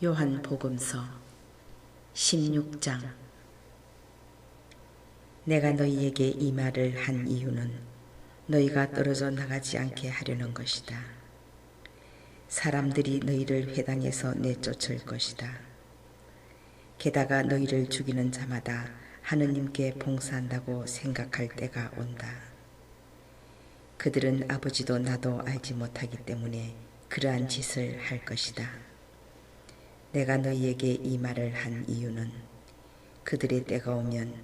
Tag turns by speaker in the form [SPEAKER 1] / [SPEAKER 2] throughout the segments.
[SPEAKER 1] 요한복음서 16장. 내가 너희에게 이 말을 한 이유는 너희가 떨어져 나가지 않게 하려는 것이다. 사람들이 너희를 회당에서 내쫓을 것이다. 게다가 너희를 죽이는 자마다 하느님께 봉사한다고 생각할 때가 온다. 그들은 아버지도 나도 알지 못하기 때문에 그러한 짓을 할 것이다. 내가 너희에게 이 말을 한 이유는 그들의 때가 오면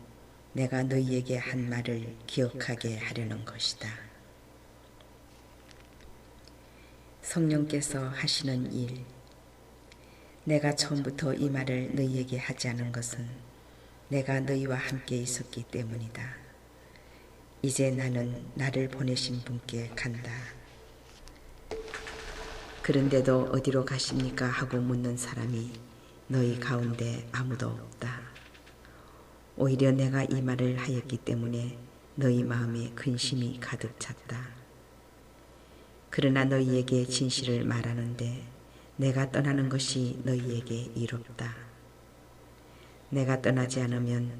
[SPEAKER 1] 내가 너희에게 한 말을 기억하게 하려는 것이다. 성령께서 하시는 일. 내가 처음부터 이 말을 너희에게 하지 않은 것은 내가 너희와 함께 있었기 때문이다. 이제 나는 나를 보내신 분께 간다. 그런데도 어디로 가십니까 하고 묻는 사람이 너희 가운데 아무도 없다. 오히려 내가 이 말을 하였기 때문에 너희 마음에 근심이 가득 찼다. 그러나 너희에게 진실을 말하는데 내가 떠나는 것이 너희에게 이롭다. 내가 떠나지 않으면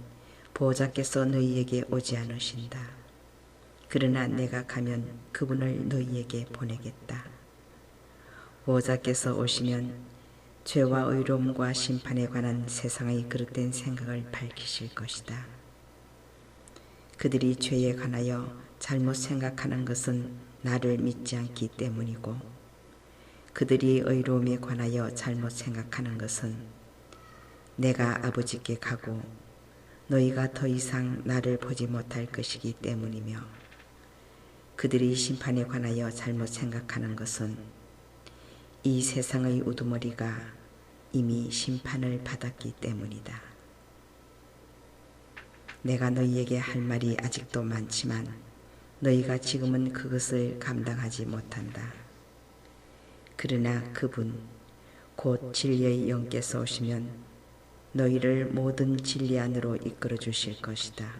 [SPEAKER 1] 보호자께서 너희에게 오지 않으신다. 그러나 내가 가면 그분을 너희에게 보내겠다. 보호자께서 오시면 죄와 의로움과 심판에 관한 세상의 그릇된 생각을 밝히실 것이다. 그들이 죄에 관하여 잘못 생각하는 것은 나를 믿지 않기 때문이고 그들이 의로움에 관하여 잘못 생각하는 것은 내가 아버지께 가고 너희가 더 이상 나를 보지 못할 것이기 때문이며 그들이 심판에 관하여 잘못 생각하는 것은 이 세상의 우두머리가 이미 심판을 받았기 때문이다. 내가 너희에게 할 말이 아직도 많지만 너희가 지금은 그것을 감당하지 못한다. 그러나 그분 곧 진리의 영께서 오시면 너희를 모든 진리 안으로 이끌어 주실 것이다.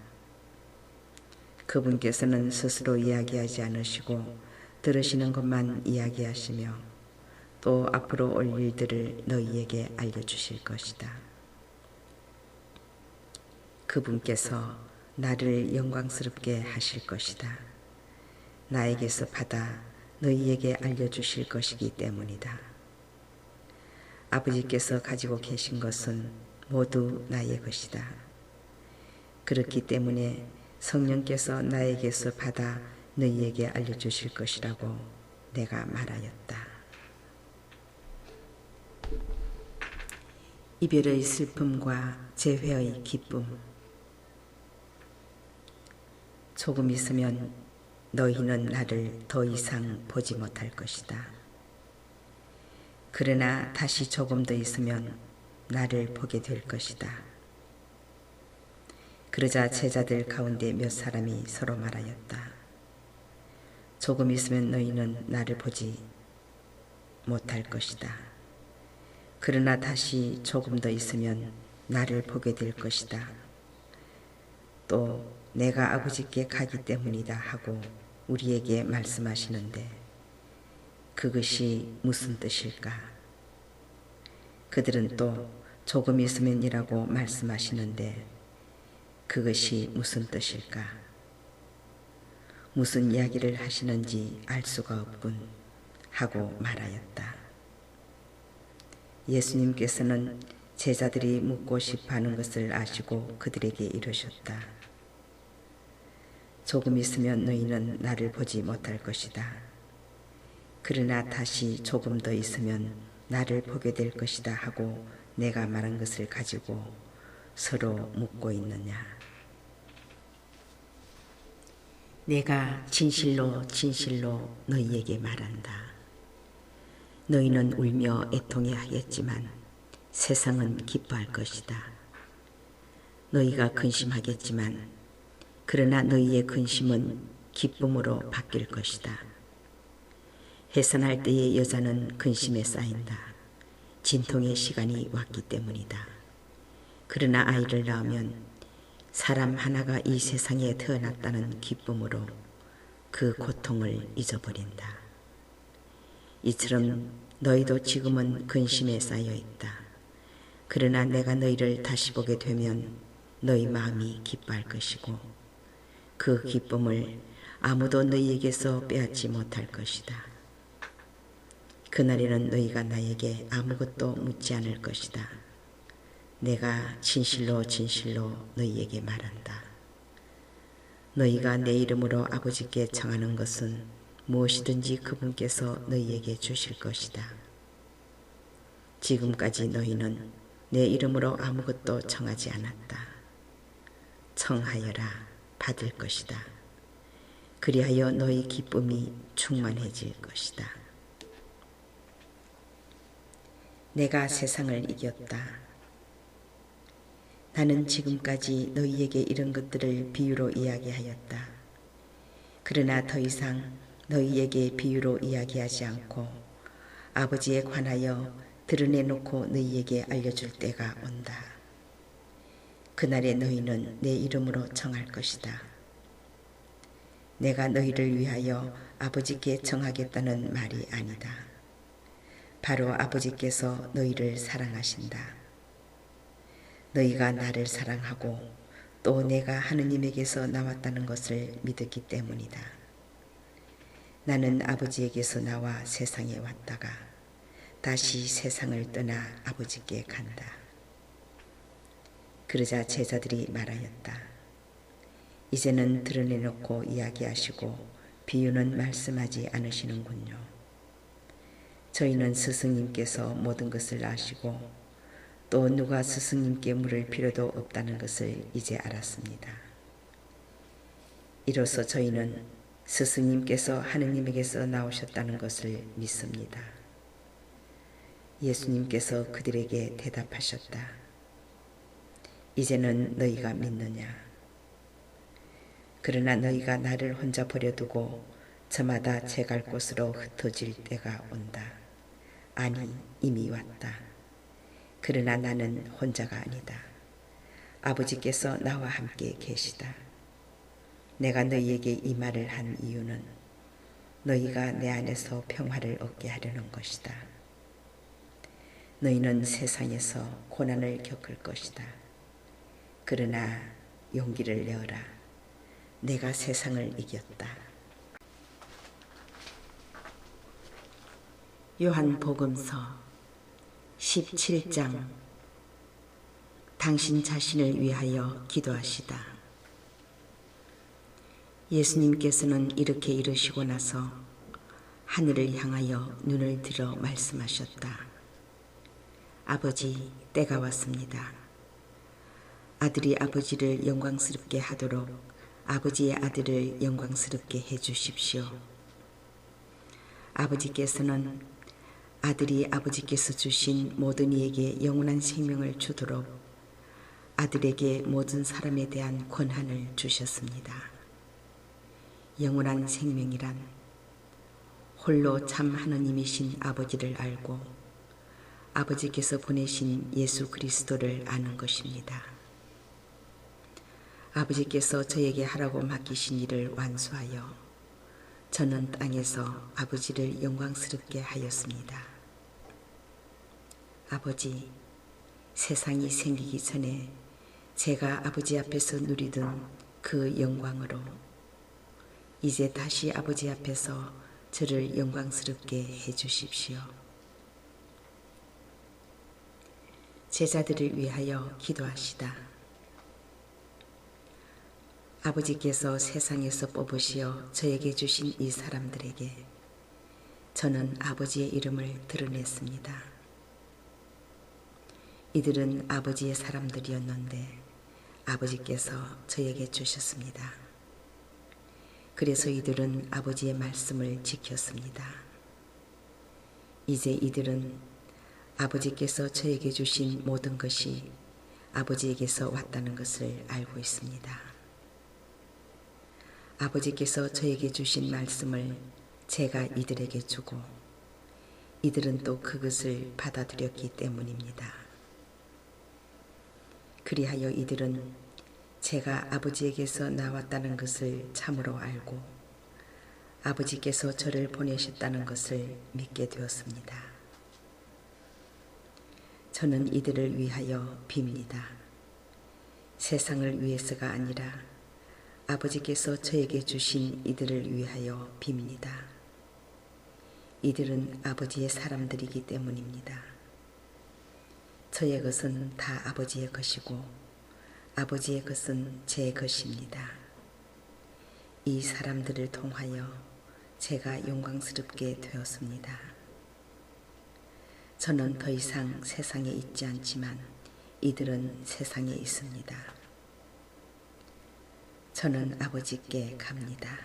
[SPEAKER 1] 그분께서는 스스로 이야기하지 않으시고 들으시는 것만 이야기하시며 또 앞으로 올 일들을 너희에게 알려주실 것이다. 그분께서 나를 영광스럽게 하실 것이다. 나에게서 받아 너희에게 알려주실 것이기 때문이다. 아버지께서 가지고 계신 것은 모두 나의 것이다. 그렇기 때문에 성령께서 나에게서 받아 너희에게 알려주실 것이라고 내가 말하였다. 이별의 슬픔과 재회의 기쁨. 조금 있으면 너희는 나를 더 이상 보지 못할 것이다. 그러나 다시 조금 더 있으면 나를 보게 될 것이다. 그러자 제자들 가운데 몇 사람이 서로 말하였다. 조금 있으면 너희는 나를 보지 못할 것이다. 그러나 다시 조금 더 있으면 나를 보게 될 것이다. 또 내가 아버지께 가기 때문이다 하고 우리에게 말씀하시는데 그것이 무슨 뜻일까? 그들은 또 조금 있으면이라고 말씀하시는데 그것이 무슨 뜻일까? 무슨 이야기를 하시는지 알 수가 없군 하고 말하였다. 예수님께서는 제자들이 묻고 싶어하는 것을 아시고 그들에게 이르셨다. 조금 있으면 너희는 나를 보지 못할 것이다. 그러나 다시 조금 더 있으면 나를 보게 될 것이다 하고 내가 말한 것을 가지고 서로 묻고 있느냐. 내가 진실로 진실로 너희에게 말한다. 너희는 울며 애통해 하겠지만 세상은 기뻐할 것이다. 너희가 근심하겠지만 그러나 너희의 근심은 기쁨으로 바뀔 것이다. 해산할 때의 여자는 근심에 쌓인다. 진통의 시간이 왔기 때문이다. 그러나 아이를 낳으면 사람 하나가 이 세상에 태어났다는 기쁨으로 그 고통을 잊어버린다. 이처럼 너희도 지금은 근심에 쌓여 있다. 그러나 내가 너희를 다시 보게 되면 너희 마음이 기뻐할 것이고 그 기쁨을 아무도 너희에게서 빼앗지 못할 것이다. 그날에는 너희가 나에게 아무것도 묻지 않을 것이다. 내가 진실로 진실로 너희에게 말한다. 너희가 내 이름으로 아버지께 청하는 것은 무엇이든지 그분께서 너희에게 주실 것이다. 지금까지 너희는 내 이름으로 아무것도 청하지 않았다. 청하여라 받을 것이다. 그리하여 너희 기쁨이 충만해질 것이다. 내가 세상을 이겼다. 나는 지금까지 너희에게 이런 것들을 비유로 이야기하였다. 그러나 더 이상 너희에게 비유로 이야기하지 않고 아버지에 관하여 드러내놓고 너희에게 알려줄 때가 온다. 그날에 너희는 내 이름으로 청할 것이다. 내가 너희를 위하여 아버지께 청하겠다는 말이 아니다. 바로 아버지께서 너희를 사랑하신다. 너희가 나를 사랑하고 또 내가 하느님에게서 나왔다는 것을 믿었기 때문이다. 나는 아버지에게서 나와 세상에 왔다가 다시 세상을 떠나 아버지께 간다. 그러자 제자들이 말하였다. 이제는 드러내놓고 이야기하시고 비유는 말씀하지 않으시는군요. 저희는 스승님께서 모든 것을 아시고 또 누가 스승님께 물을 필요도 없다는 것을 이제 알았습니다. 이로써 저희는 스승님께서 하느님에게서 나오셨다는 것을 믿습니다. 예수님께서 그들에게 대답하셨다. 이제는 너희가 믿느냐? 그러나 너희가 나를 혼자 버려두고 저마다 제 갈 곳으로 흩어질 때가 온다. 아니, 이미 왔다. 그러나 나는 혼자가 아니다. 아버지께서 나와 함께 계시다. 내가 너희에게 이 말을 한 이유는 너희가 내 안에서 평화를 얻게 하려는 것이다. 너희는 세상에서 고난을 겪을 것이다. 그러나 용기를 내어라. 내가 세상을 이겼다. 요한복음서 17장. 당신 자신을 위하여 기도하시다. 예수님께서는 이렇게 이르시고 나서 하늘을 향하여 눈을 들어 말씀하셨다. 아버지, 때가 왔습니다. 아들이 아버지를 영광스럽게 하도록 아버지의 아들을 영광스럽게 해주십시오. 아버지께서는 아들이 아버지께서 주신 모든 이에게 영원한 생명을 주도록 아들에게 모든 사람에 대한 권한을 주셨습니다. 영원한 생명이란 홀로 참 하느님이신 아버지를 알고 아버지께서 보내신 예수 그리스도를 아는 것입니다. 아버지께서 저에게 하라고 맡기신 일을 완수하여 저는 땅에서 아버지를 영광스럽게 하였습니다. 아버지, 세상이 생기기 전에 제가 아버지 앞에서 누리던 그 영광으로 이제 다시 아버지 앞에서 저를 영광스럽게 해주십시오. 제자들을 위하여 기도하시다. 아버지께서 세상에서 뽑으시어 저에게 주신 이 사람들에게 저는 아버지의 이름을 드러냈습니다. 이들은 아버지의 사람들이었는데 아버지께서 저에게 주셨습니다. 그래서 이들은 아버지의 말씀을 지켰습니다. 이제 이들은 아버지께서 저에게 주신 모든 것이 아버지에게서 왔다는 것을 알고 있습니다. 아버지께서 저에게 주신 말씀을 제가 이들에게 주고 이들은 또 그것을 받아들였기 때문입니다. 그리하여 이들은 제가 아버지에게서 나왔다는 것을 참으로 알고 아버지께서 저를 보내셨다는 것을 믿게 되었습니다. 저는 이들을 위하여 빕니다. 세상을 위해서가 아니라 아버지께서 저에게 주신 이들을 위하여 빕니다. 이들은 아버지의 사람들이기 때문입니다. 저의 것은 다 아버지의 것이고 아버지의 것은 제 것입니다. 이 사람들을 통하여 제가 영광스럽게 되었습니다. 저는 더 이상 세상에 있지 않지만 이들은 세상에 있습니다. 저는 아버지께 갑니다.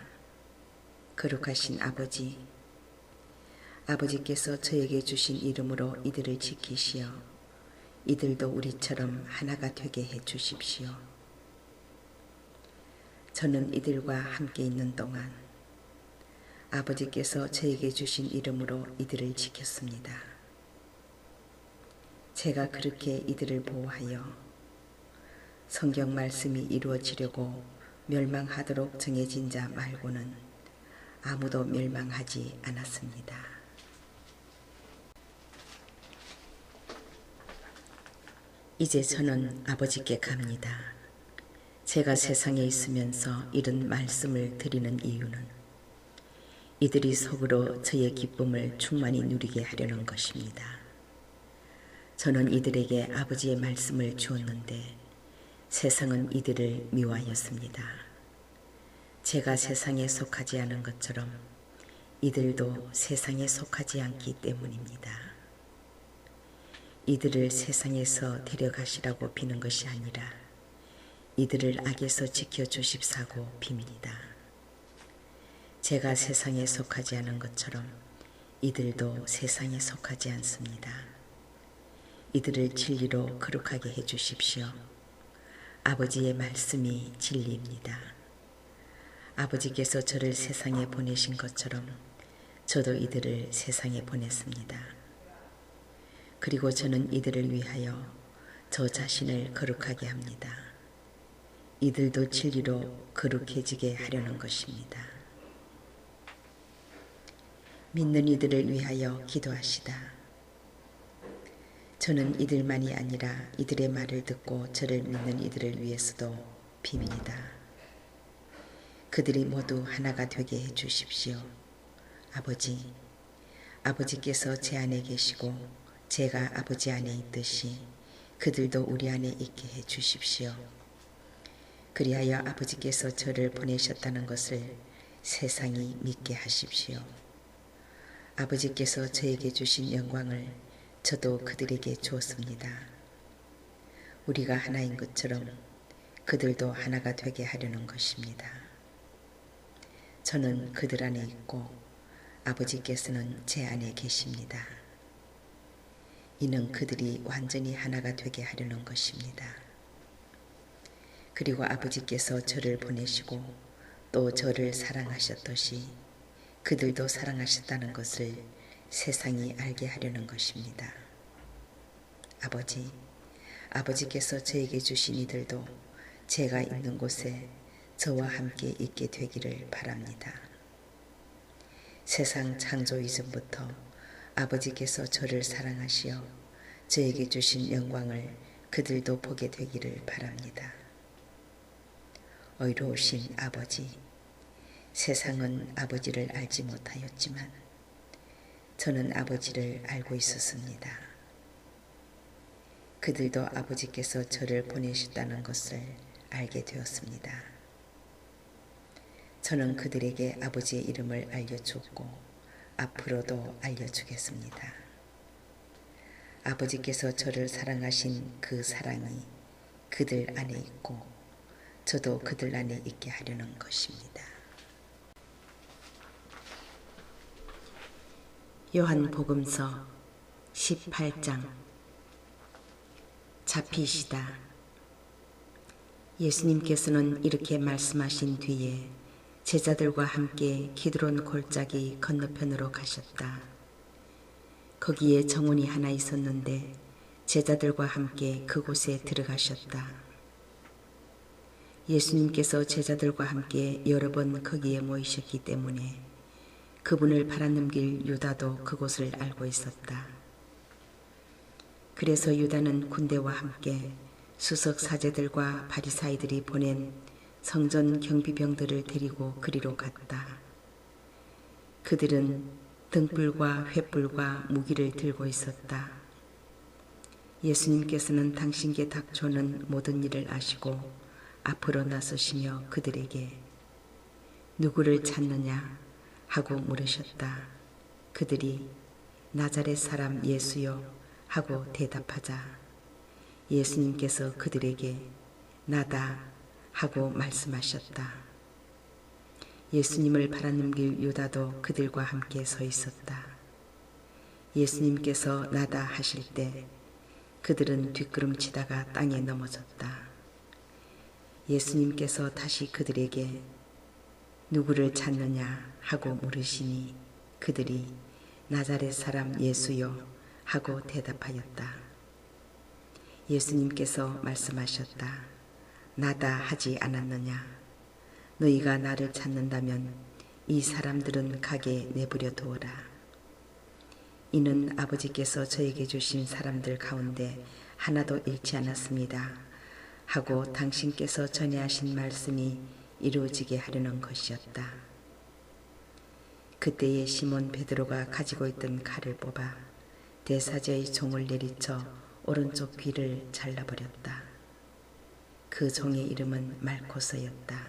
[SPEAKER 1] 거룩하신 아버지, 아버지께서 저에게 주신 이름으로 이들을 지키시어 이들도 우리처럼 하나가 되게 해 주십시오. 저는 이들과 함께 있는 동안 아버지께서 저에게 주신 이름으로 이들을 지켰습니다. 제가 그렇게 이들을 보호하여 성경 말씀이 이루어지려고 멸망하도록 정해진 자 말고는 아무도 멸망하지 않았습니다. 이제 저는 아버지께 갑니다. 제가 세상에 있으면서 이런 말씀을 드리는 이유는 이들이 속으로 저의 기쁨을 충만히 누리게 하려는 것입니다. 저는 이들에게 아버지의 말씀을 주었는데 세상은 이들을 미워하였습니다. 제가 세상에 속하지 않은 것처럼 이들도 세상에 속하지 않기 때문입니다. 이들을 세상에서 데려가시라고 비는 것이 아니라 이들을 악에서 지켜주십사고 빕니다. 제가 세상에 속하지 않은 것처럼 이들도 세상에 속하지 않습니다. 이들을 진리로 거룩하게 해주십시오. 아버지의 말씀이 진리입니다. 아버지께서 저를 세상에 보내신 것처럼 저도 이들을 세상에 보냈습니다. 그리고 저는 이들을 위하여 저 자신을 거룩하게 합니다. 이들도 진리로 거룩해지게 하려는 것입니다. 믿는 이들을 위하여 기도하시다. 저는 이들만이 아니라 이들의 말을 듣고 저를 믿는 이들을 위해서도 빕니다. 그들이 모두 하나가 되게 해 주십시오. 아버지, 아버지께서 제 안에 계시고 제가 아버지 안에 있듯이 그들도 우리 안에 있게 해 주십시오. 그리하여 아버지께서 저를 보내셨다는 것을 세상이 믿게 하십시오. 아버지께서 저에게 주신 영광을 저도 그들에게 주었습니다. 우리가 하나인 것처럼 그들도 하나가 되게 하려는 것입니다. 저는 그들 안에 있고 아버지께서는 제 안에 계십니다. 이는 그들이 완전히 하나가 되게 하려는 것입니다. 그리고 아버지께서 저를 보내시고 또 저를 사랑하셨듯이 그들도 사랑하셨다는 것을 세상이 알게 하려는 것입니다. 아버지, 아버지께서 저에게 주신 이들도 제가 있는 곳에 저와 함께 있게 되기를 바랍니다. 세상 창조 이전부터 아버지께서 저를 사랑하시어 저에게 주신 영광을 그들도 보게 되기를 바랍니다. 의로우신 아버지, 세상은 아버지를 알지 못하였지만 저는 아버지를 알고 있었습니다. 그들도 아버지께서 저를 보내셨다는 것을 알게 되었습니다. 저는 그들에게 아버지의 이름을 알려주었고 앞으로도 알려주겠습니다. 아버지께서 저를 사랑하신 그 사랑이 그들 안에 있고 저도 그들 안에 있게 하려는 것입니다. 요한복음서 18장. 잡히시다. 예수님께서는 이렇게 말씀하신 뒤에 제자들과 함께 기드론 골짜기 건너편으로 가셨다. 거기에 정원이 하나 있었는데 제자들과 함께 그곳에 들어가셨다. 예수님께서 제자들과 함께 여러 번 거기에 모이셨기 때문에 그분을 팔아넘길 유다도 그곳을 알고 있었다. 그래서 유다는 군대와 함께 수석 사제들과 바리사이들이 보낸 성전 경비병들을 데리고 그리로 갔다. 그들은 등불과 횃불과 무기를 들고 있었다. 예수님께서는 당신께 닥쳐오는 모든 일을 아시고 앞으로 나서시며 그들에게 누구를 찾느냐 하고 물으셨다. 그들이 나자렛 사람 예수요 하고 대답하자 예수님께서 그들에게 나다 하고 말씀하셨다. 예수님을 바라넘길 유다도 그들과 함께 서 있었다. 예수님께서 나다 하실 때 그들은 뒷걸음치다가 땅에 넘어졌다. 예수님께서 다시 그들에게 누구를 찾느냐 하고 물으시니 그들이 나자렛 사람 예수요 하고 대답하였다. 예수님께서 말씀하셨다. 나다 하지 않았느냐? 너희가 나를 찾는다면 이 사람들은 가게 내버려 두어라. 이는 아버지께서 저에게 주신 사람들 가운데 하나도 잃지 않았습니다. 하고 당신께서 전해하신 말씀이 이루어지게 하려는 것이었다. 그때에 시몬 베드로가 가지고 있던 칼을 뽑아 대사제의 종을 내리쳐 오른쪽 귀를 잘라버렸다. 그 종의 이름은 말코스였다.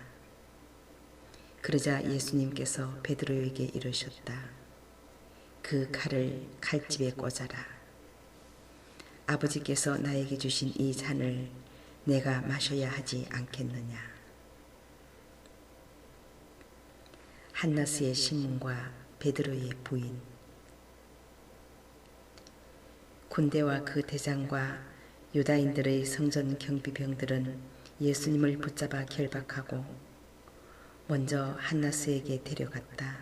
[SPEAKER 1] 그러자 예수님께서 베드로에게 이르셨다. 그 칼을 칼집에 꽂아라. 아버지께서 나에게 주신 이 잔을 내가 마셔야 하지 않겠느냐. 한나스의 신문과 베드로의 부인. 군대와 그 대장과 유다인들의 성전 경비병들은 예수님을 붙잡아 결박하고 먼저 한나스에게 데려갔다.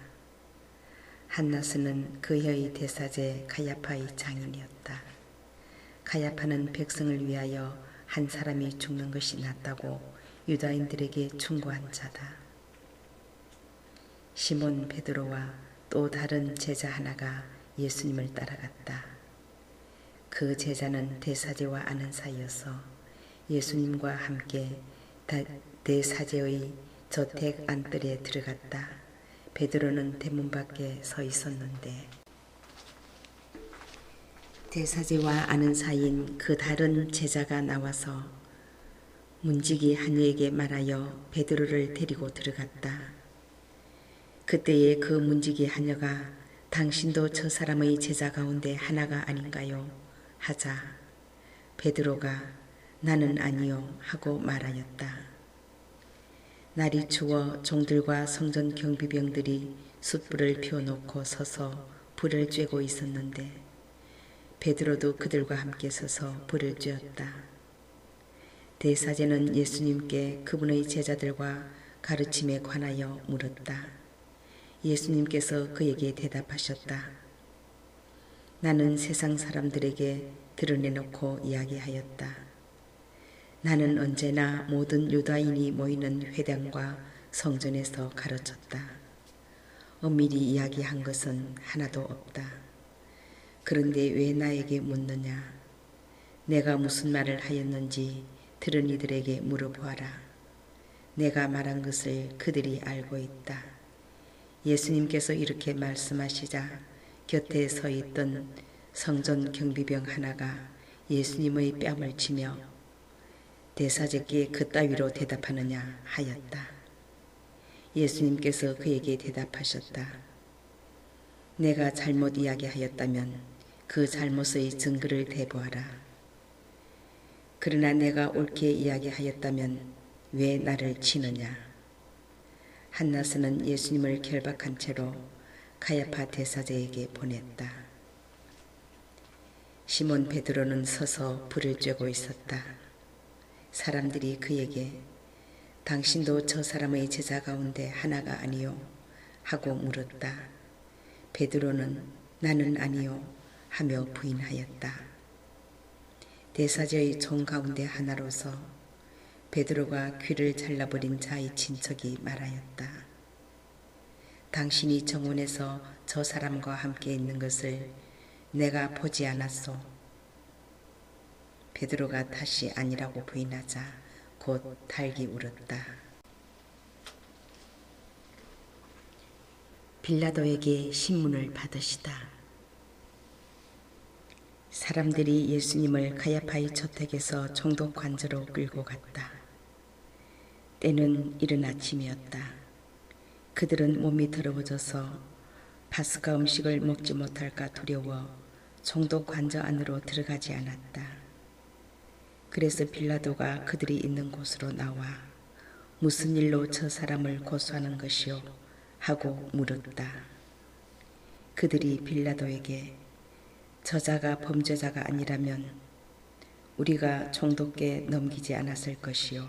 [SPEAKER 1] 한나스는 그의 대사제 가야파의 장인이었다. 가야파는 백성을 위하여 한 사람이 죽는 것이 낫다고 유다인들에게 충고한 자다. 시몬 베드로와 또 다른 제자 하나가 예수님을 따라갔다. 그 제자는 대사제와 아는 사이여서 예수님과 함께 대사제의 저택 안뜰에 들어갔다. 베드로는 대문 밖에 서 있었는데 대사제와 아는 사이인 그 다른 제자가 나와서 문지기 하녀에게 말하여 베드로를 데리고 들어갔다. 그때에 그 문지기 하녀가 당신도 저 사람의 제자 가운데 하나가 아닌가요? 하자 베드로가 나는 아니요 하고 말하였다. 날이 추워 종들과 성전 경비병들이 숯불을 피워놓고 서서 불을 쬐고 있었는데 베드로도 그들과 함께 서서 불을 쬐었다. 대사제는 예수님께 그분의 제자들과 가르침에 관하여 물었다. 예수님께서 그에게 대답하셨다. 나는 세상 사람들에게 드러내놓고 이야기하였다. 나는 언제나 모든 유다인이 모이는 회당과 성전에서 가르쳤다. 엄밀히 이야기한 것은 하나도 없다. 그런데 왜 나에게 묻느냐? 내가 무슨 말을 하였는지 들은 이들에게 물어보아라. 내가 말한 것을 그들이 알고 있다. 예수님께서 이렇게 말씀하시자 곁에 서 있던 성전 경비병 하나가 예수님의 뺨을 치며 대사제께 그따위로 대답하느냐 하였다. 예수님께서 그에게 대답하셨다. 내가 잘못 이야기하였다면 그 잘못의 증거를 대보아라. 그러나 내가 옳게 이야기하였다면 왜 나를 치느냐. 한나스는 예수님을 결박한 채로 가야파 대사제에게 보냈다. 시몬 베드로는 서서 불을 쬐고 있었다. 사람들이 그에게 당신도 저 사람의 제자 가운데 하나가 아니요 하고 물었다. 베드로는 나는 아니요 하며 부인하였다. 대사제의 종 가운데 하나로서 베드로가 귀를 잘라버린 자의 친척이 말하였다. 당신이 정원에서 저 사람과 함께 있는 것을 내가 보지 않았소. 베드로가 다시 아니라고 부인하자 곧 달기 울었다. 빌라도에게 신문을 받으시다. 사람들이 예수님을 가야파의 저택에서 총독 관저로 끌고 갔다. 때는 이른 아침이었다. 그들은 몸이 더러워져서 파스가 음식을 먹지 못할까 두려워 총독 관저 안으로 들어가지 않았다. 그래서 빌라도가 그들이 있는 곳으로 나와 무슨 일로 저 사람을 고소하는 것이오? 하고 물었다. 그들이 빌라도에게 저자가 범죄자가 아니라면 우리가 총독께 넘기지 않았을 것이요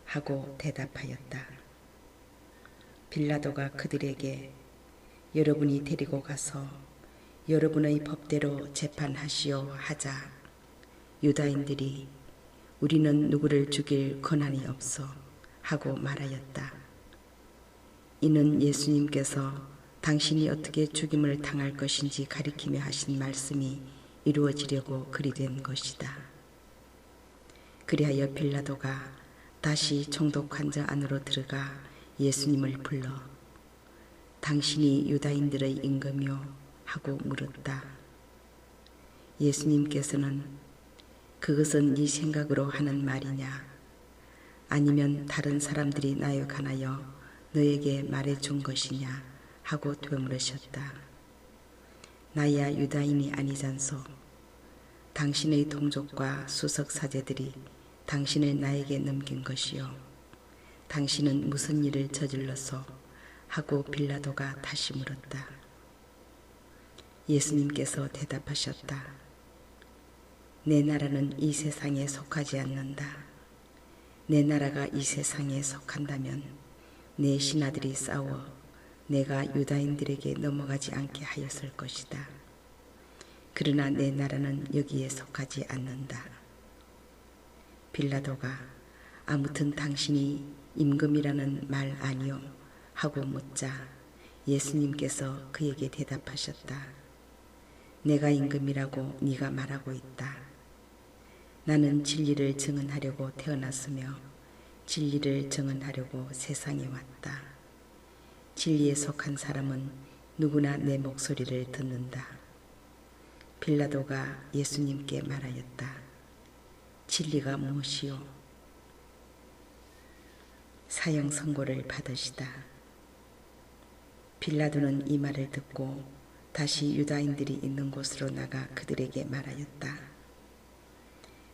[SPEAKER 1] 하고 대답하였다. 빌라도가 그들에게 여러분이 데리고 가서 여러분의 법대로 재판하시오 하자 유다인들이 우리는 누구를 죽일 권한이 없어 하고 말하였다. 이는 예수님께서 당신이 어떻게 죽임을 당할 것인지 가리키며 하신 말씀이 이루어지려고 그리 된 것이다. 그리하여 빌라도가 다시 총독 관저 안으로 들어가 예수님을 불러 당신이 유다인들의 임금이요 하고 물었다. 예수님께서는 그것은 네 생각으로 하는 말이냐 아니면 다른 사람들이 나역하나여 너에게 말해준 것이냐 하고 되물으셨다. 나야 유다인이 아니잖소. 당신의 동족과 수석 사제들이 당신을 나에게 넘긴 것이요. 당신은 무슨 일을 저질러서 하고 빌라도가 다시 물었다. 예수님께서 대답하셨다. 내 나라는 이 세상에 속하지 않는다. 내 나라가 이 세상에 속한다면 내 신하들이 싸워 내가 유다인들에게 넘어가지 않게 하였을 것이다. 그러나 내 나라는 여기에 속하지 않는다. 빌라도가 아무튼 당신이 임금이라는 말 아니오 하고 묻자 예수님께서 그에게 대답하셨다. 내가 임금이라고 네가 말하고 있다. 나는 진리를 증언하려고 태어났으며 진리를 증언하려고 세상에 왔다. 진리에 속한 사람은 누구나 내 목소리를 듣는다. 빌라도가 예수님께 말하였다. 진리가 무엇이요? 사형 선고를 받으시다. 빌라도는 이 말을 듣고 다시 유다인들이 있는 곳으로 나가 그들에게 말하였다.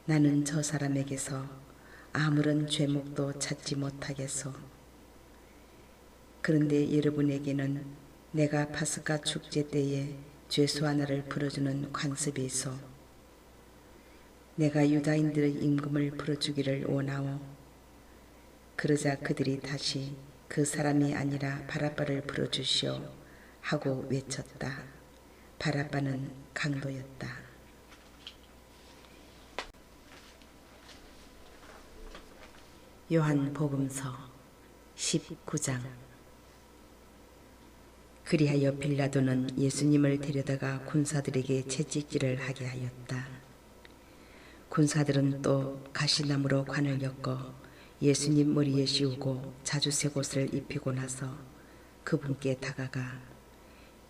[SPEAKER 1] 나는 저 사람에게서 아무런 죄목도 찾지 못하겠소. 그런데 여러분에게는 내가 파스가 축제 때에 죄수 하나를 풀어주는 관습이 있어. 내가 유다인들의 임금을 풀어주기를 원하오. 그러자 그들이 다시 그 사람이 아니라 바라바를 풀어주시오 하고 외쳤다. 바라바는 강도였다. 요한복음서 19장. 그리하여 빌라도는 예수님을 데려다가 군사들에게 채찍질을 하게 하였다. 군사들은 또 가시나무로 관을 엮어 예수님 머리에 씌우고 자주색 옷을 입히고 나서 그분께 다가가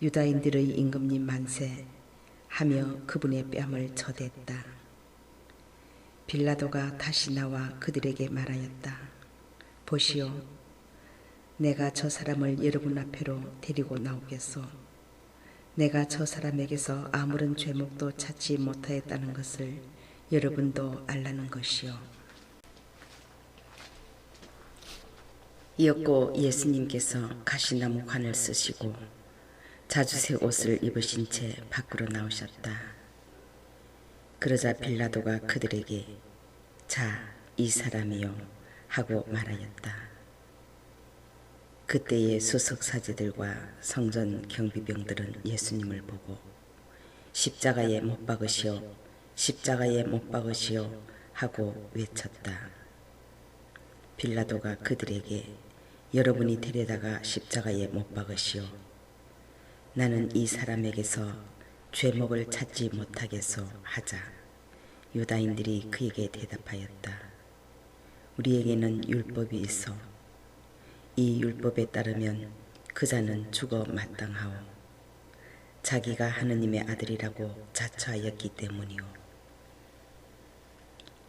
[SPEAKER 1] 유다인들의 임금님 만세 하며 그분의 뺨을 쳐댔다. 빌라도가 다시 나와 그들에게 말하였다. 보시오. 내가 저 사람을 여러분 앞에로 데리고 나오겠소. 내가 저 사람에게서 아무런 죄목도 찾지 못하였다는 것을 여러분도 알라는 것이요. 이었고 예수님께서 가시나무 관을 쓰시고 자주색 옷을 입으신 채 밖으로 나오셨다. 그러자 빌라도가 그들에게 자, 이 사람이요 하고 말하였다. 그때의 수석 사제들과 성전 경비병들은 예수님을 보고 십자가에 못 박으시오, 십자가에 못 박으시오 하고 외쳤다. 빌라도가 그들에게 여러분이 데려다가 십자가에 못 박으시오. 나는 이 사람에게서 죄목을 찾지 못하겠소 하자 유다인들이 그에게 대답하였다. 우리에게는 율법이 있어 이 율법에 따르면 그 자는 죽어 마땅하오. 자기가 하느님의 아들이라고 자처하였기 때문이오.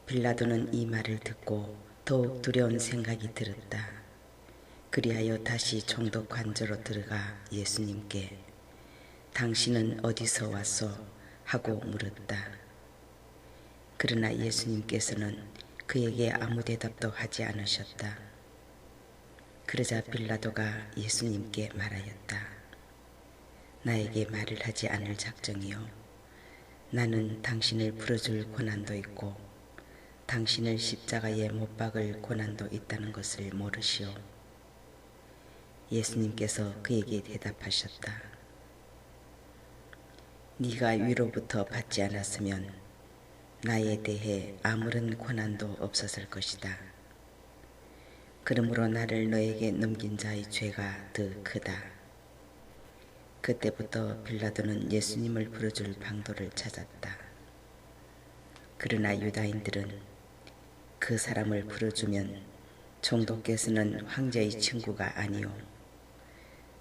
[SPEAKER 1] 빌라도는 이 말을 듣고 더욱 두려운 생각이 들었다. 그리하여 다시 총독 관저로 들어가 예수님께 당신은 어디서 왔소? 하고 물었다. 그러나 예수님께서는 그에게 아무 대답도 하지 않으셨다. 그러자 빌라도가 예수님께 말하였다. 나에게 말을 하지 않을 작정이요. 나는 당신을 풀어줄 고난도 있고 당신을 십자가에 못 박을 고난도 있다는 것을 모르시오. 예수님께서 그에게 대답하셨다. 네가 위로부터 받지 않았으면 나에 대해 아무런 고난도 없었을 것이다. 그러므로 나를 너에게 넘긴 자의 죄가 더 크다. 그때부터 빌라도는 예수님을 풀어줄 방도를 찾았다. 그러나 유다인들은 그 사람을 풀어주면 총독께서는 황제의 친구가 아니오.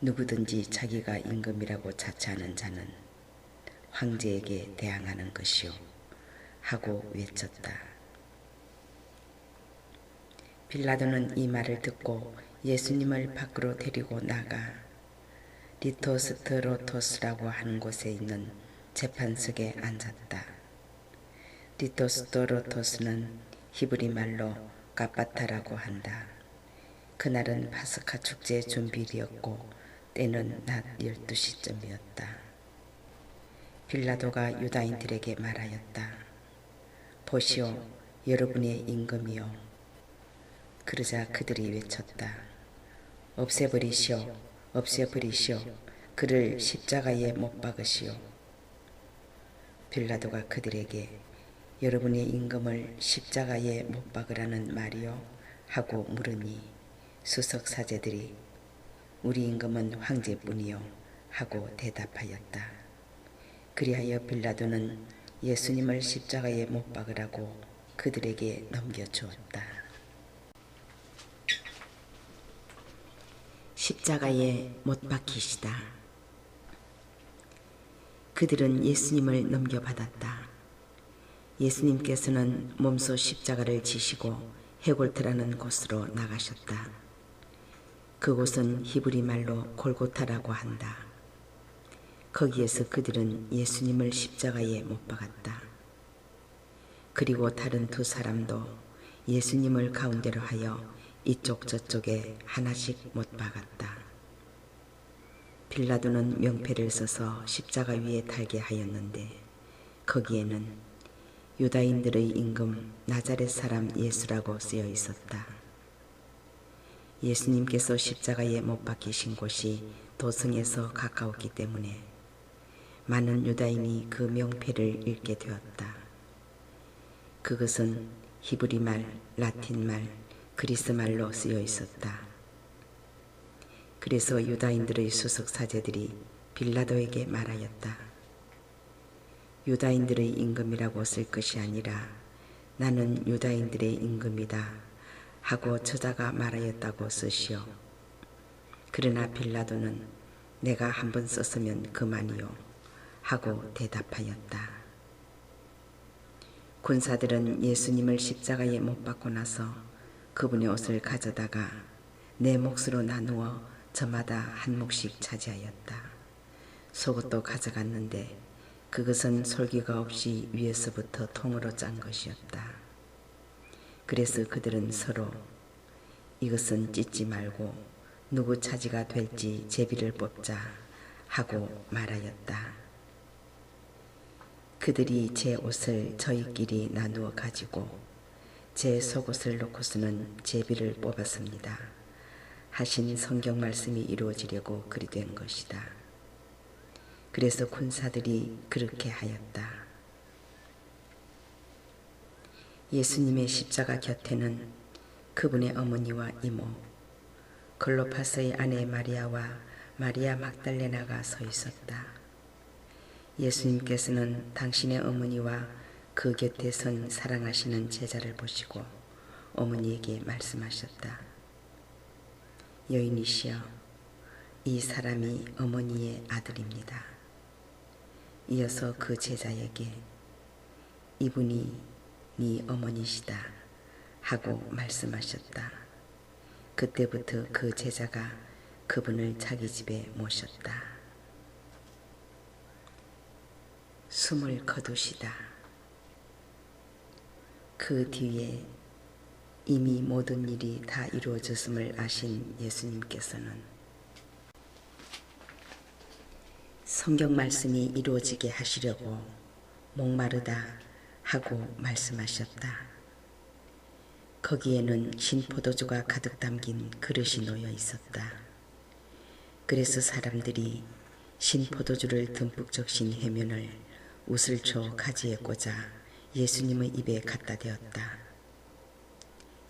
[SPEAKER 1] 누구든지 자기가 임금이라고 자처하는 자는 황제에게 대항하는 것이오. 하고 외쳤다. 빌라도는 이 말을 듣고 예수님을 밖으로 데리고 나가 리토스트로토스라고 하는 곳에 있는 재판석에 앉았다. 리토스트로토스는 히브리 말로 가바타라고 한다. 그날은 파스카 축제 준비일이었고 때는 낮 12시쯤이었다. 빌라도가 유다인들에게 말하였다. 보시오, 여러분의 임금이요. 그러자 그들이 외쳤다. 없애버리시오, 없애버리시오. 그를 십자가에 못 박으시오. 빌라도가 그들에게 여러분의 임금을 십자가에 못 박으라는 말이요? 하고 물으니 수석사제들이 우리 임금은 황제뿐이요 하고 대답하였다. 그리하여 빌라도는 예수님을 십자가에 못 박으라고 그들에게 넘겨주었다. 십자가에 못 박히시다. 그들은 예수님을 넘겨받았다. 예수님께서는 몸소 십자가를 지시고 헤골트라는 곳으로 나가셨다. 그곳은 히브리 말로 골고타라고 한다. 거기에서 그들은 예수님을 십자가에 못 박았다. 그리고 다른 두 사람도 예수님을 가운데로 하여 이쪽 저쪽에 하나씩 못 박았다. 빌라도는 명패를 써서 십자가 위에 달게 하였는데 거기에는 유다인들의 임금 나자렛 사람 예수라고 쓰여 있었다. 예수님께서 십자가에 못 박히신 곳이 도성에서 가까웠기 때문에 많은 유다인이 그 명패를 읽게 되었다. 그것은 히브리 말, 라틴 말, 그리스 말로 쓰여 있었다. 그래서 유다인들의 수석 사제들이 빌라도에게 말하였다. 유다인들의 임금이라고 쓸 것이 아니라 나는 유다인들의 임금이다 하고 저자가 말하였다고 쓰시오. 그러나 빌라도는 내가 한번 썼으면 그만이요 하고 대답하였다. 군사들은 예수님을 십자가에 못 박고 나서 그분의 옷을 가져다가 네 몫으로 나누어 저마다 한 몫씩 차지하였다. 속옷도 가져갔는데 그것은 솔기가 없이 위에서부터 통으로 짠 것이었다. 그래서 그들은 서로 이것은 찢지 말고 누구 차지가 될지 제비를 뽑자 하고 말하였다. 그들이 제 옷을 저희끼리 나누어 가지고 제 속옷을 놓고서는 제비를 뽑았습니다. 하신 성경 말씀이 이루어지려고 그리 된 것이다. 그래서 군사들이 그렇게 하였다. 예수님의 십자가 곁에는 그분의 어머니와 이모, 글로파스의 아내 마리아와 마리아 막달레나가 서 있었다. 예수님께서는 당신의 어머니와 그 곁에 선 사랑하시는 제자를 보시고 어머니에게 말씀하셨다. 여인이시여, 이 사람이 어머니의 아들입니다. 이어서 그 제자에게 이분이 네 어머니시다 하고 말씀하셨다. 그때부터 그 제자가 그분을 자기 집에 모셨다. 숨을 거두시다. 그 뒤에 이미 모든 일이 다 이루어졌음을 아신 예수님께서는 성경 말씀이 이루어지게 하시려고 목마르다 하고 말씀하셨다. 거기에는 신포도주가 가득 담긴 그릇이 놓여 있었다. 그래서 사람들이 신포도주를 듬뿍 적신 해면을 우슬초 가지에 꽂아 예수님의 입에 갖다 대었다.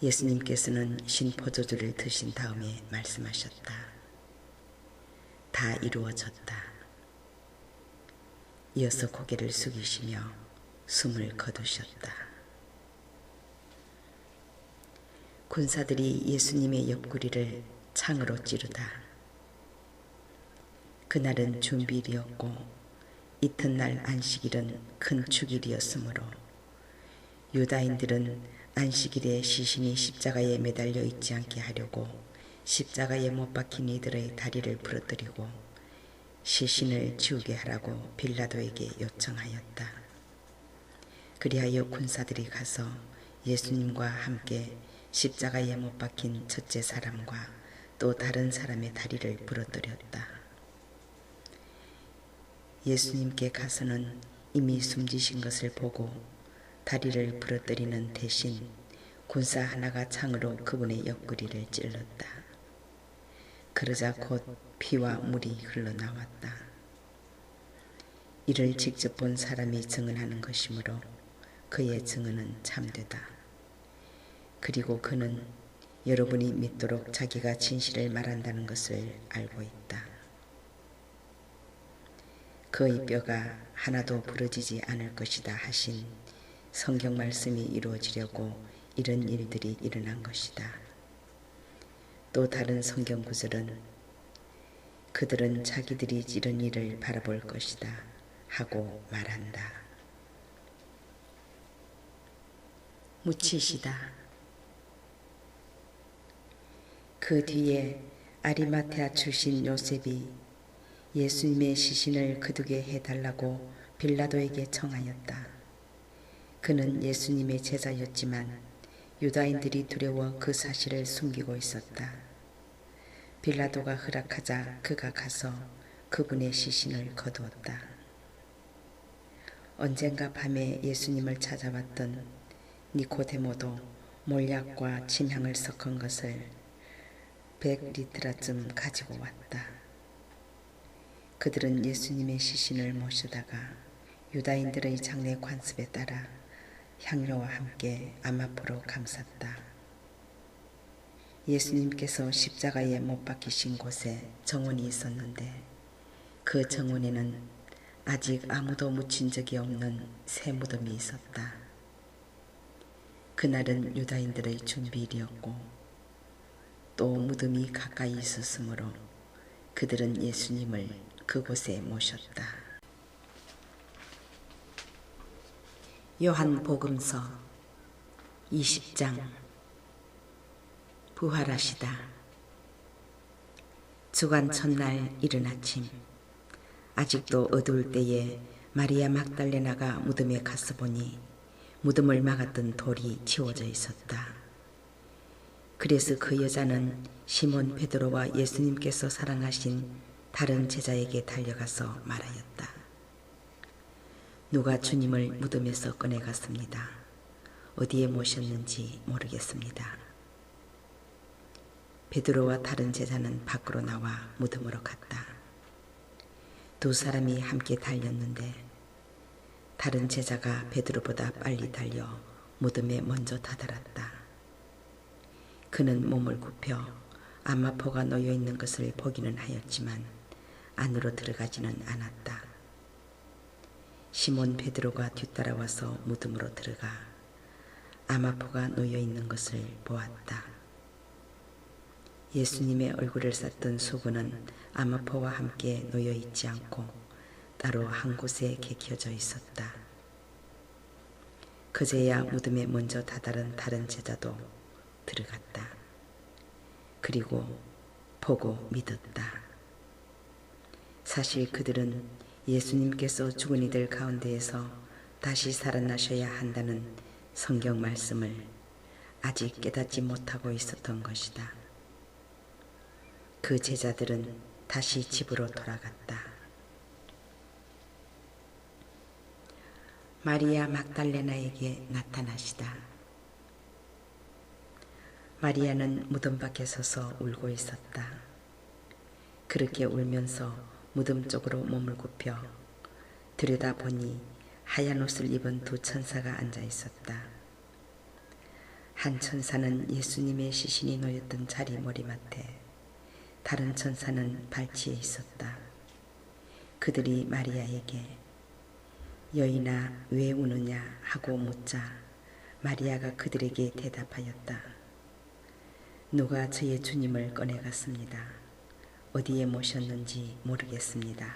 [SPEAKER 1] 예수님께서는 신포도주를 드신 다음에 말씀하셨다. 다 이루어졌다. 이어서 고개를 숙이시며 숨을 거두셨다. 군사들이 예수님의 옆구리를 창으로 찌르다. 그날은 준비일이었고 이튿날 안식일은 큰 축일이었으므로 유다인들은 안식일에 시신이 십자가에 매달려 있지 않게 하려고 십자가에 못 박힌 이들의 다리를 부러뜨리고 시신을 지우게 하라고 빌라도에게 요청하였다. 그리하여 군사들이 가서 예수님과 함께 십자가에 못 박힌 첫째 사람과 또 다른 사람의 다리를 부러뜨렸다. 예수님께 가서는 이미 숨지신 것을 보고 다리를 부러뜨리는 대신 군사 하나가 창으로 그분의 옆구리를 찔렀다. 그러자 곧 피와 물이 흘러나왔다. 이를 직접 본 사람이 증언하는 것이므로 그의 증언은 참되다. 그리고 그는 여러분이 믿도록 자기가 진실을 말한다는 것을 알고 있다. 그의 뼈가 하나도 부러지지 않을 것이다 하신 성경 말씀이 이루어지려고 이런 일들이 일어난 것이다. 또 다른 성경 구절은 그들은 자기들이 이런 일을 바라볼 것이다 하고 말한다. 묻히시다. 그 뒤에 아리마테아 출신 요셉이 예수님의 시신을 거두게 해달라고 빌라도에게 청하였다. 그는 예수님의 제자였지만 유다인들이 두려워 그 사실을 숨기고 있었다. 빌라도가 허락하자 그가 가서 그분의 시신을 거두었다. 언젠가 밤에 예수님을 찾아왔던 니코데모도 몰약과 침향을 섞은 것을 100리트라쯤 가지고 왔다. 그들은 예수님의 시신을 모셔다가 유다인들의 장례 관습에 따라 향료와 함께 암마포로 감쌌다. 예수님께서 십자가에 못 박히신 곳에 정원이 있었는데 그 정원에는 아직 아무도 묻힌 적이 없는 새 무덤이 있었다. 그날은 유다인들의 준비일이었고 또 무덤이 가까이 있었으므로 그들은 예수님을 그곳에 모셨다. 요한복음서 20장. 부활하시다. 주간 첫날 이른 아침, 아직도 어두울 때에 마리아 막달레나가 무덤에 가서 보니 무덤을 막았던 돌이 치워져 있었다. 그래서 그 여자는 시몬 베드로와 예수님께서 사랑하신 다른 제자에게 달려가서 말하였다. 누가 주님을 무덤에서 꺼내갔습니다. 어디에 모셨는지 모르겠습니다. 베드로와 다른 제자는 밖으로 나와 무덤으로 갔다. 두 사람이 함께 달렸는데 다른 제자가 베드로보다 빨리 달려 무덤에 먼저 다다랐다. 그는 몸을 굽혀 암마포가 놓여 있는 것을 보기는 하였지만 안으로 들어가지는 않았다. 시몬 베드로가 뒤따라와서 무덤으로 들어가 암마포가 놓여 있는 것을 보았다. 예수님의 얼굴을 쌌던 수건은 암마포와 함께 놓여 있지 않고 따로 한 곳에 개켜져 있었다. 그제야 무덤에 먼저 다다른 다른 제자도 들어갔다. 그리고 보고 믿었다. 사실 그들은 예수님께서 죽은 이들 가운데에서 다시 살아나셔야 한다는 성경 말씀을 아직 깨닫지 못하고 있었던 것이다. 그 제자들은 다시 집으로 돌아갔다. 마리아 막달레나에게 나타나시다. 마리아는 무덤 밖에 서서 울고 있었다. 그렇게 울면서 무덤 쪽으로 몸을 굽혀 들여다보니 하얀 옷을 입은 두 천사가 앉아 있었다. 한 천사는 예수님의 시신이 놓였던 자리 머리맡에, 다른 천사는 발치에 있었다. 그들이 마리아에게 여인아 왜 우느냐 하고 묻자 마리아가 그들에게 대답하였다. 누가 저의 주님을 꺼내갔습니다. 어디에 모셨는지 모르겠습니다.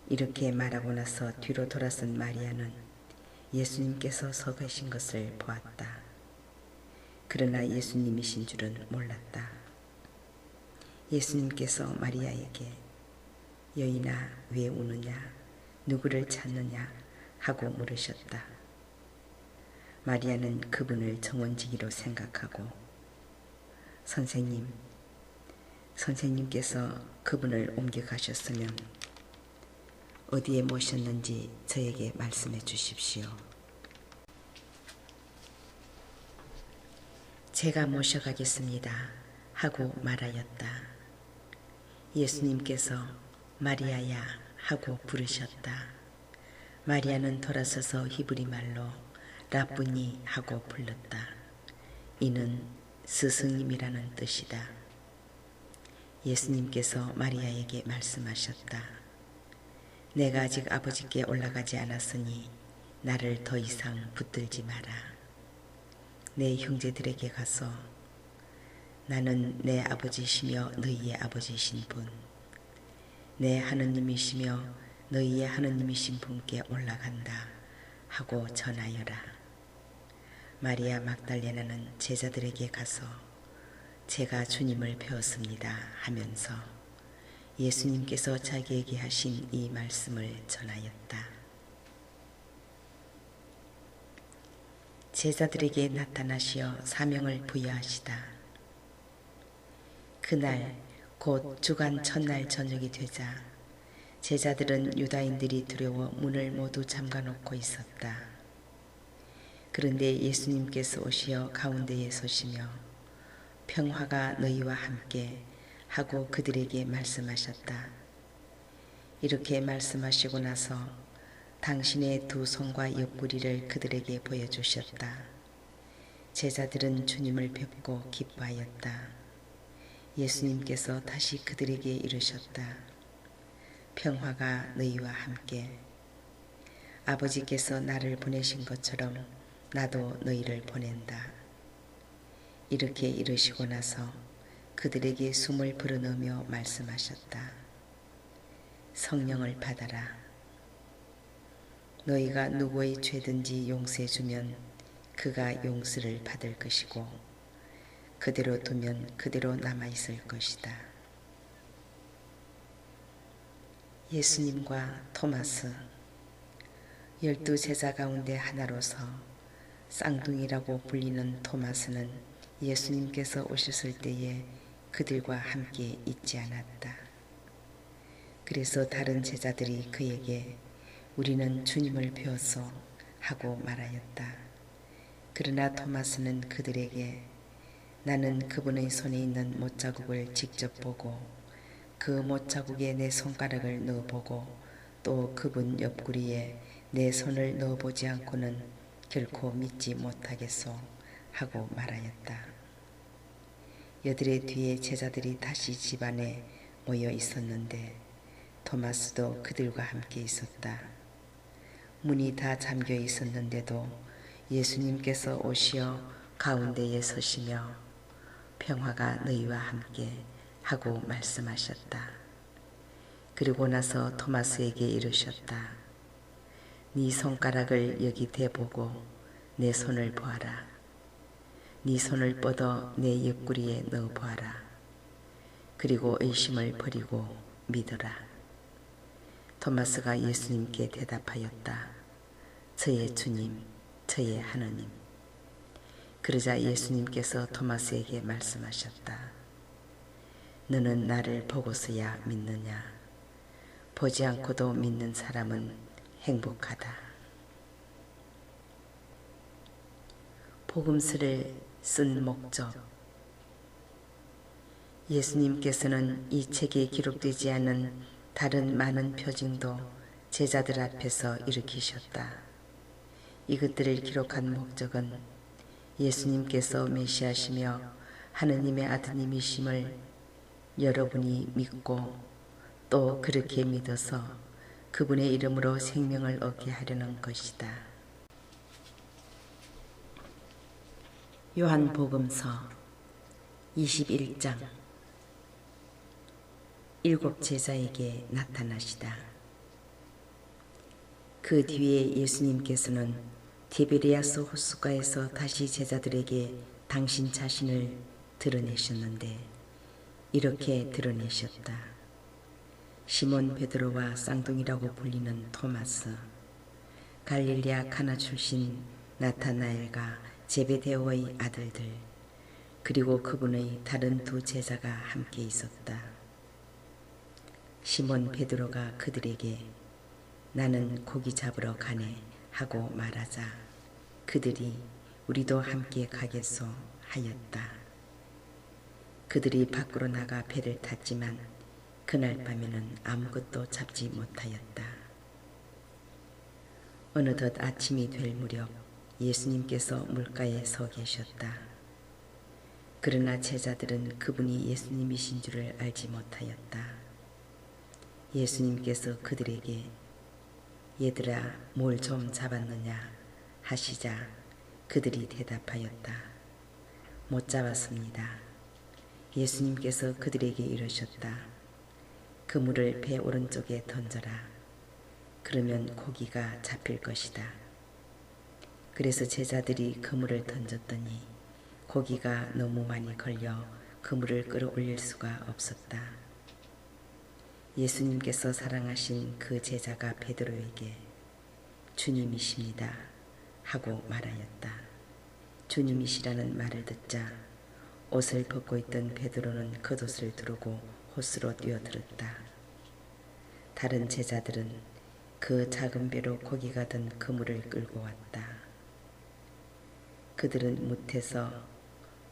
[SPEAKER 1] 이렇게 말하고 나서 뒤로 돌아선 마리아는 예수님께서 서 계신 것을 보았다. 그러나 예수님이신 줄은 몰랐다. 예수님께서 마리아에게 여인아 왜 우느냐, 누구를 찾느냐 하고 물으셨다. 마리아는 그분을 정원지기로 생각하고 선생님께서 그분을 옮겨가셨으면 어디에 모셨는지 저에게 말씀해 주십시오. 제가 모셔가겠습니다 하고 말하였다. 예수님께서 마리아야 하고 부르셨다. 마리아는 돌아서서 히브리 말로 라쁘니 하고 불렀다. 이는 스승님이라는 뜻이다. 예수님께서 마리아에게 말씀하셨다. 내가 아직 아버지께 올라가지 않았으니 나를 더 이상 붙들지 마라. 내 형제들에게 가서 나는 내 아버지시며 너희의 아버지신 분, 내 하느님이시며 너희의 하느님이신 분께 올라간다 하고 전하여라. 마리아 막달레나는 제자들에게 가서 제가 주님을 배웠습니다 하면서 예수님께서 자기에게 하신 이 말씀을 전하였다. 제자들에게 나타나시어 사명을 부여하시다. 그날 곧 주간 첫날 저녁이 되자 제자들은 유다인들이 두려워 문을 모두 잠가놓고 있었다. 그런데 예수님께서 오시어 가운데에 서시며 평화가 너희와 함께 하고 그들에게 말씀하셨다. 이렇게 말씀하시고 나서 당신의 두 손과 옆구리를 그들에게 보여주셨다. 제자들은 주님을 뵙고 기뻐하였다. 예수님께서 다시 그들에게 이르셨다. 평화가 너희와 함께. 아버지께서 나를 보내신 것처럼 나도 너희를 보낸다. 이렇게 이르시고 나서 그들에게 숨을 불어넣으며 말씀하셨다. 성령을 받아라. 너희가 누구의 죄든지 용서해 주면 그가 용서를 받을 것이고 그대로 두면 그대로 남아있을 것이다. 예수님과 토마스, 12 제자 가운데 하나로서 쌍둥이라고 불리는 토마스는 예수님께서 오셨을 때에 그들과 함께 있지 않았다. 그래서 다른 제자들이 그에게 우리는 주님을 배웠소 하고 말하였다. 그러나 토마스는 그들에게 나는 그분의 손에 있는 못자국을 직접 보고 그 못자국에 내 손가락을 넣어보고 또 그분 옆구리에 내 손을 넣어보지 않고는 결코 믿지 못하겠소 하고 말하였다. 여드레 뒤에 제자들이 다시 집 안에 모여 있었는데 토마스도 그들과 함께 있었다. 문이 다 잠겨 있었는데도 예수님께서 오시어 가운데에 서시며 평화가 너희와 함께 하고 말씀하셨다. 그리고 나서 토마스에게 이르셨다. 네 손가락을 여기 대보고 내 손을 보아라. 네 손을 뻗어 내 옆구리에 넣어 보아라. 그리고 의심을 버리고 믿어라. 토마스가 예수님께 대답하였다. 저의 주님, 저의 하나님. 그러자 예수님께서 토마스에게 말씀하셨다. 너는 나를 보고서야 믿느냐? 보지 않고도 믿는 사람은 행복하다. 복음서를 쓴 목적. 예수님께서는 이 책에 기록되지 않은 다른 많은 표징도 제자들 앞에서 일으키셨다. 이것들을 기록한 목적은 예수님께서 메시아시며 하느님의 아드님이심을 여러분이 믿고 또 그렇게 믿어서 그분의 이름으로 생명을 얻게 하려는 것이다. 요한복음서 21장. 일곱 제자에게 나타나시다. 그 뒤에 예수님께서는 디베리아스 호숫가에서 다시 제자들에게 당신 자신을 드러내셨는데 이렇게 드러내셨다. 시몬 베드로와 쌍둥이라고 불리는 토마스, 갈릴리아 가나 출신 나타나엘과 제베데오의 아들들, 그리고 그분의 다른 두 제자가 함께 있었다. 시몬 베드로가 그들에게 나는 고기 잡으러 가네 하고 말하자 그들이 우리도 함께 가겠소 하였다. 그들이 밖으로 나가 배를 탔지만 그날 밤에는 아무것도 잡지 못하였다. 어느덧 아침이 될 무렵 예수님께서 물가에 서 계셨다. 그러나 제자들은 그분이 예수님이신 줄을 알지 못하였다. 예수님께서 그들에게 얘들아 뭘 좀 잡았느냐 하시자 그들이 대답하였다. 못 잡았습니다. 예수님께서 그들에게 이르셨다. 그물을 배 오른쪽에 던져라. 그러면 고기가 잡힐 것이다. 그래서 제자들이 그물을 던졌더니 고기가 너무 많이 걸려 그물을 끌어올릴 수가 없었다. 예수님께서 사랑하신 그 제자가 베드로에게 주님이십니다 하고 말하였다. 주님이시라는 말을 듣자 옷을 벗고 있던 베드로는 겉옷을 두르고 호수로 뛰어들었다. 다른 제자들은 그 작은 배로 고기가 든 그물을 끌고 왔다. 그들은 뭇에서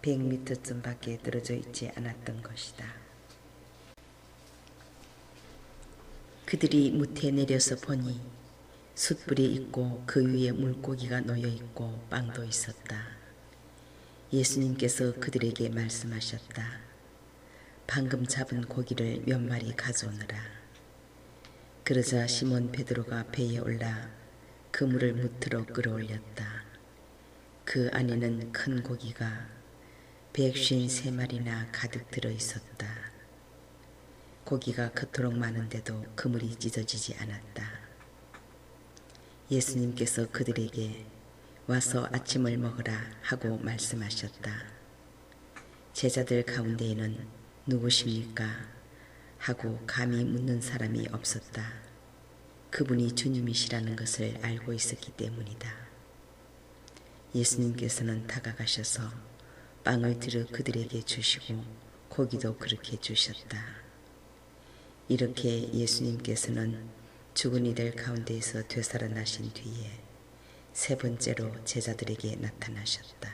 [SPEAKER 1] 100미터쯤 밖에 떨어져 있지 않았던 것이다. 그들이 뭇에 내려서 보니 숯불이 있고 그 위에 물고기가 놓여 있고 빵도 있었다. 예수님께서 그들에게 말씀하셨다. 방금 잡은 고기를 몇 마리 가져오너라. 그러자 시몬 베드로가 배에 올라 그물을 뭇으로 끌어올렸다. 그 안에는 큰 고기가 153마리나 가득 들어 있었다. 고기가 그토록 많은데도 그물이 찢어지지 않았다. 예수님께서 그들에게 와서 아침을 먹으라 하고 말씀하셨다. 제자들 가운데에는 누구십니까? 하고 감히 묻는 사람이 없었다. 그분이 주님이시라는 것을 알고 있었기 때문이다. 예수님께서는 다가가셔서 빵을 들어 그들에게 주시고 고기도 그렇게 주셨다. 이렇게 예수님께서는 죽은 이들 가운데에서 되살아나신 뒤에 세 번째로 제자들에게 나타나셨다.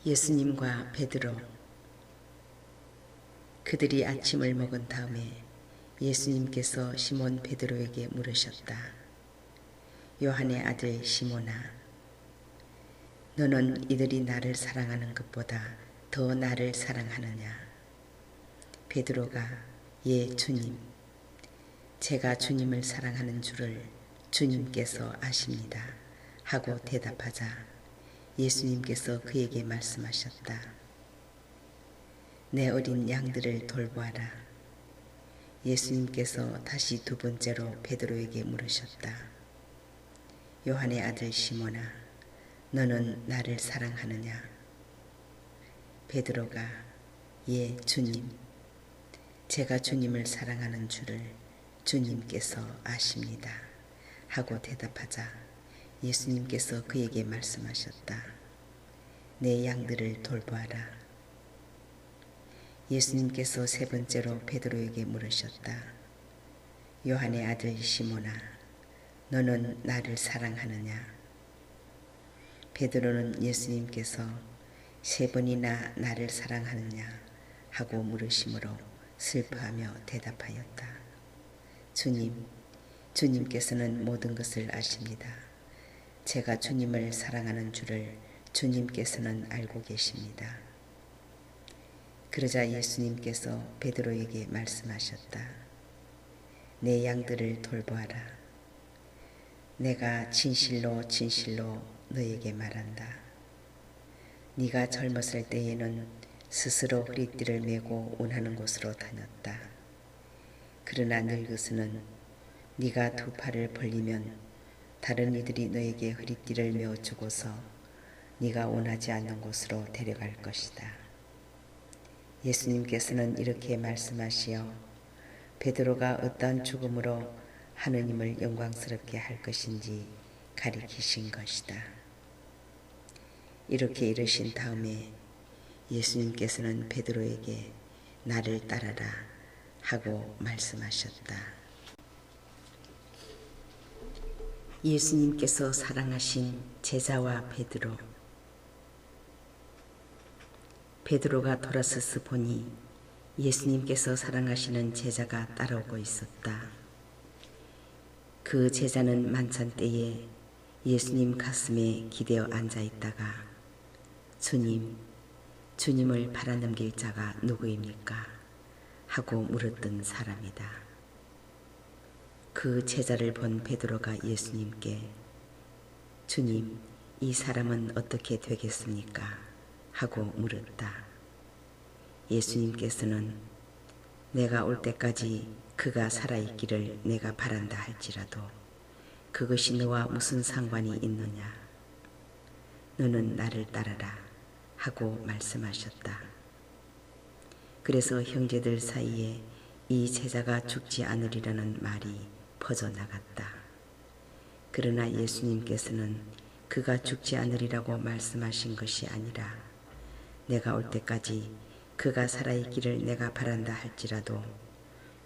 [SPEAKER 1] 예수님과 베드로. 그들이 아침을 먹은 다음에 예수님께서 시몬 베드로에게 물으셨다. 요한의 아들 시몬아, 너는 이들이 나를 사랑하는 것보다 더 나를 사랑하느냐? 베드로가 예 주님, 제가 주님을 사랑하는 줄을 주님께서 아십니다. 하고 대답하자 예수님께서 그에게 말씀하셨다. 내 어린 양들을 돌보아라. 예수님께서 다시 두 번째로 베드로에게 물으셨다. 요한의 아들 시몬아, 너는 나를 사랑하느냐? 베드로가 예, 주님, 제가 주님을 사랑하는 줄을 주님께서 아십니다. 하고 대답하자 예수님께서 그에게 말씀하셨다. 내 양들을 돌보아라. 예수님께서 세 번째로 베드로에게 물으셨다. 요한의 아들 시몬아, 너는 나를 사랑하느냐? 베드로는 예수님께서 세 번이나 나를 사랑하느냐 하고 물으심으로 슬퍼하며 대답하였다. 주님, 주님께서는 모든 것을 아십니다. 제가 주님을 사랑하는 줄을 주님께서는 알고 계십니다. 그러자 예수님께서 베드로에게 말씀하셨다. 내 양들을 돌보아라. 내가 진실로 진실로 너에게 말한다. 네가 젊었을 때에는 스스로 허리띠를 메고 원하는 곳으로 다녔다. 그러나 늙어서는 네가 두 팔을 벌리면 다른 이들이 너에게 허리띠를 메어주고서 네가 원하지 않는 곳으로 데려갈 것이다. 예수님께서는 이렇게 말씀하시어 베드로가 어떠한 죽음으로 하느님을 영광스럽게 할 것인지 가리키신 것이다. 이렇게 이르신 다음에 예수님께서는 베드로에게 나를 따라라 하고 말씀하셨다. 예수님께서 사랑하신 제자와 베드로. 베드로가 돌아서서 보니 예수님께서 사랑하시는 제자가 따라오고 있었다. 그 제자는 만찬 때에 예수님 가슴에 기대어 앉아 있다가 주님, 주님을 팔아넘길 자가 누구입니까? 하고 물었던 사람이다. 그 제자를 본 베드로가 예수님께 주님, 이 사람은 어떻게 되겠습니까? 하고 물었다. 예수님께서는 내가 올 때까지 그가 살아있기를 내가 바란다 할지라도 그것이 너와 무슨 상관이 있느냐? 너는 나를 따르라 하고 말씀하셨다. 그래서 형제들 사이에 이 제자가 죽지 않으리라는 말이 퍼져나갔다. 그러나 예수님께서는 그가 죽지 않으리라고 말씀하신 것이 아니라 내가 올 때까지 그가 살아있기를 내가 바란다 할지라도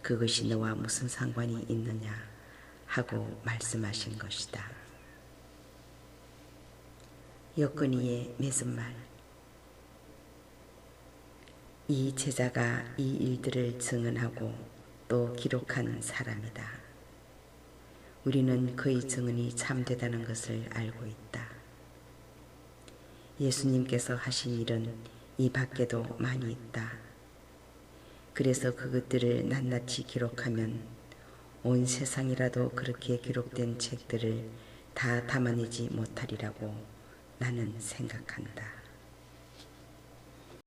[SPEAKER 1] 그것이 너와 무슨 상관이 있느냐 하고 말씀하신 것이다. 여건이의 맺은말. 이 제자가 이 일들을 증언하고 또 기록한 사람이다. 우리는 그의 증언이 참되다는 것을 알고 있다. 예수님께서 하신 일은 이 밖에도 많이 있다. 그래서 그것들을 낱낱이 기록하면 온 세상이라도 그렇게 기록된 책들을 다 담아내지 못하리라고 나는 생각한다.